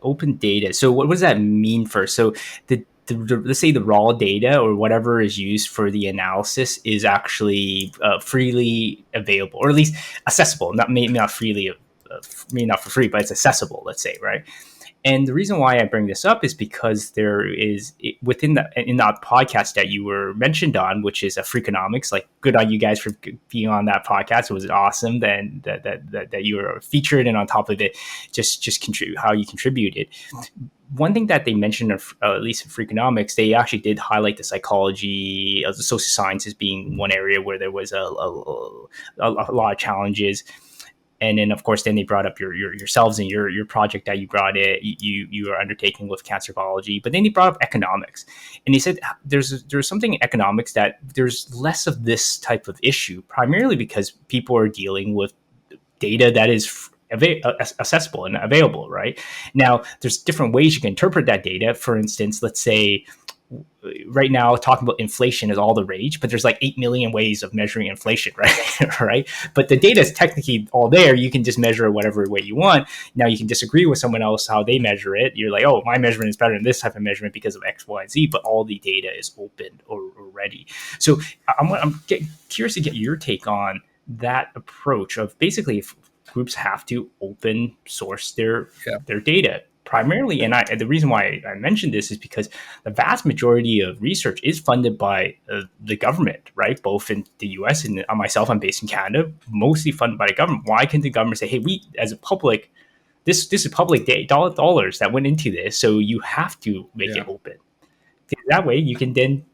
open data. So what does that mean first? So let's say the raw data or whatever is used for the analysis is actually freely available, or at least accessible. Maybe not freely, maybe not for free, but it's accessible. Let's say, right? And the reason why I bring this up is because there is within in that podcast that you were mentioned on, which is a Freakonomics. Like, good on you guys for being on that podcast. It was awesome that you were featured, and on top of it, just contribute how you contributed. One thing that they mentioned, at least in Freakonomics, they actually did highlight the psychology of the social sciences being one area where there was a lot of challenges. And then, of course, then they brought up yourselves and your project that you brought you are undertaking with cancer biology. But then they brought up economics, and they said there's something in economics that there's less of this type of issue, primarily because people are dealing with data that is accessible and available. Right now, there's different ways you can interpret that data. For instance, let's say right now talking about inflation is all the rage, but there's like 8 million ways of measuring inflation, right? Right. But the data is technically all there. You can just measure it whatever way you want. Now you can disagree with someone else how they measure it. You're like, oh, my measurement is better than this type of measurement because of X, Y, and Z, but all the data is open already. So I'm curious to get your take on that approach of basically if groups have to open source their data. Primarily, and the reason why I mentioned this is because the vast majority of research is funded by the government, right? Both in the U.S. and myself, I'm based in Canada, mostly funded by the government. Why can't the government say, hey, we as a public, this is public dollars that went into this, so you have to make it open. That way, you can then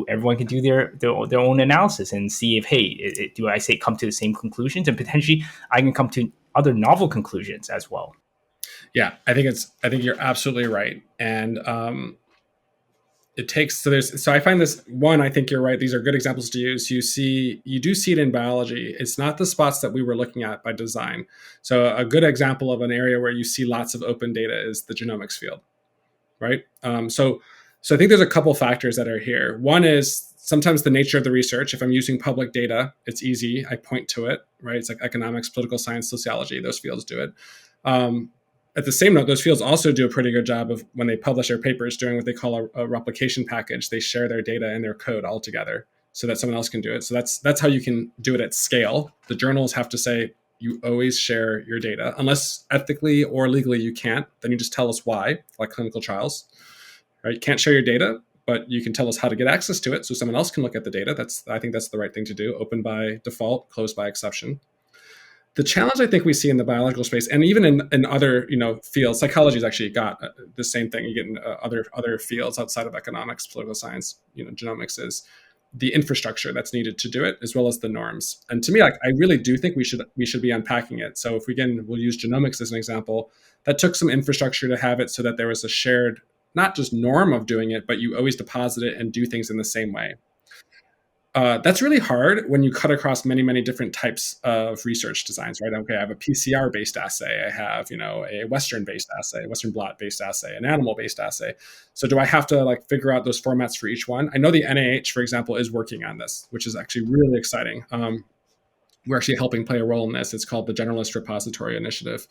everyone can do their own analysis and see if, hey, do I come to the same conclusions, and potentially I can come to other novel conclusions as well. Yeah, I think you're absolutely right. And it takes, so I find this one, I think you're right. These are good examples to use. You do see it in biology. It's not the spots that we were looking at by design. So a good example of an area where you see lots of open data is the genomics field, right? So I think there's a couple factors that are here. One is sometimes the nature of the research. If I'm using public data, it's easy. I point to it, right? It's like economics, political science, sociology. Those fields do it. At the same note, those fields also do a pretty good job of, when they publish their papers, doing what they call a replication package. They share their data and their code all together so that someone else can do it. So that's how you can do it at scale. The journals have to say, you always share your data, unless ethically or legally you can't. Then you just tell us why, like clinical trials, right? You can't share your data, but you can tell us how to get access to it so someone else can look at the data. I think that's the right thing to do. Open by default, closed by exception. The challenge I think we see in the biological space, and even in other fields, psychology has actually got the same thing. You get in other fields outside of economics, political science, genomics, is the infrastructure that's needed to do it, as well as the norms. And to me, I really do think we should be unpacking it. So if we'll use genomics as an example, that took some infrastructure to have it so that there was a shared, not just norm of doing it, but you always deposit it and do things in the same way. That's really hard when you cut across many, many different types of research designs, right? Okay, I have a PCR-based assay. I have, a Western-based assay, Western blot-based assay, an animal-based assay. So do I have to figure out those formats for each one? I know the NIH, for example, is working on this, which is actually really exciting. We're actually helping play a role in this. It's called the Generalist Repository Initiative,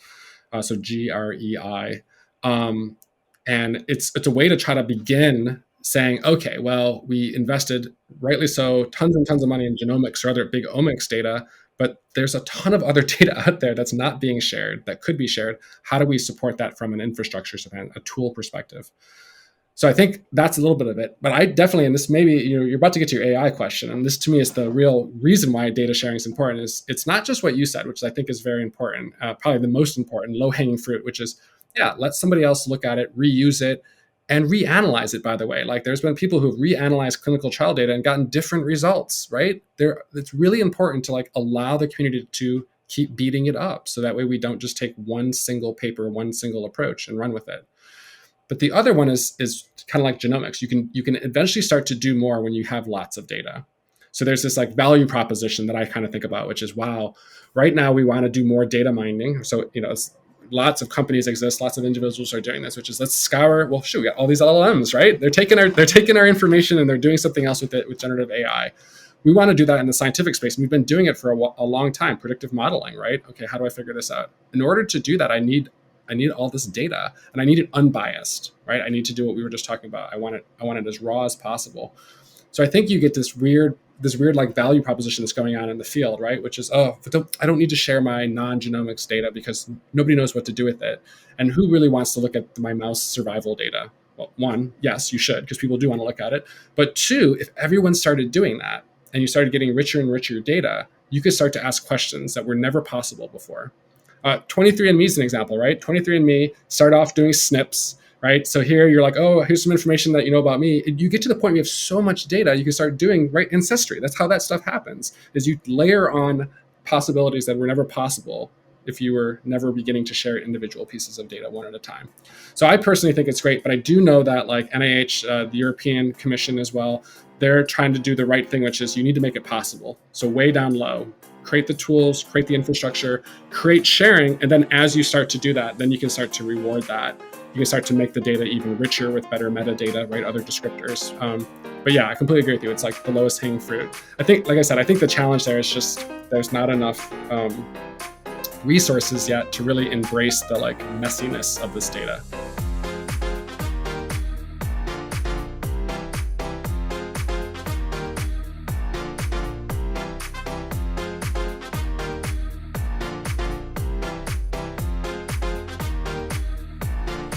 so GREI. And it's a way to try to begin saying, okay, well, we invested, rightly so, tons and tons of money in genomics or other big omics data, but there's a ton of other data out there that's not being shared, that could be shared. How do we support that from an infrastructure, a tool perspective? So I think that's a little bit of it. But I definitely, and this maybe, you're about to get to your AI question, and this to me is the real reason why data sharing is important, is it's not just what you said, which I think is very important, probably the most important, low-hanging fruit, which is, let somebody else look at it, reuse it, and reanalyze it, by the way. There's been people who've reanalyzed clinical trial data and gotten different results, right? It's really important to allow the community to keep beating it up. So that way we don't just take one single paper, one single approach and run with it. But the other one is kind of like genomics. You can eventually start to do more when you have lots of data. So there's this value proposition that I kind of think about, which is, wow, right now we want to do more data mining. So, lots of companies exist, lots of individuals are doing this, which is, let's scour. Well, we got all these LLMs, right? They're taking our information and they're doing something else with it with generative AI. We want to do that in the scientific space. And we've been doing it for a long time, predictive modeling, right? Okay, how do I figure this out? In order to do that, I need I need all this data, and I need it unbiased, right? I need to do what we were just talking about. I want it as raw as possible. So I think you get this weird like value proposition that's going on in the field, right? Which is, oh, I don't need to share my non-genomics data because nobody knows what to do with it. And who really wants to look at my mouse survival data? Well, one, yes, you should, because people do want to look at it. But two, if everyone started doing that and you started getting richer and richer data, you could start to ask questions that were never possible before. 23andMe is an example, right? 23andMe started off doing SNPs, right? So here you're like, oh, here's some information that you know about me. And you get to the point where you have so much data, you can start doing, right, ancestry. That's how that stuff happens, is you layer on possibilities that were never possible if you were never beginning to share individual pieces of data one at a time. So I personally think it's great, but I do know that like NIH, the European Commission as well, they're trying to do the right thing, which is you need to make it possible. So way down low, create the tools, create the infrastructure, create sharing. And then as you start to do that, then you can start to reward that. You can start to make the data even richer with better metadata, right? Other descriptors. But yeah, I completely agree with you. It's like the lowest hanging fruit. I think, like I said, I think the challenge there is just there's not enough resources yet to really embrace the like messiness of this data.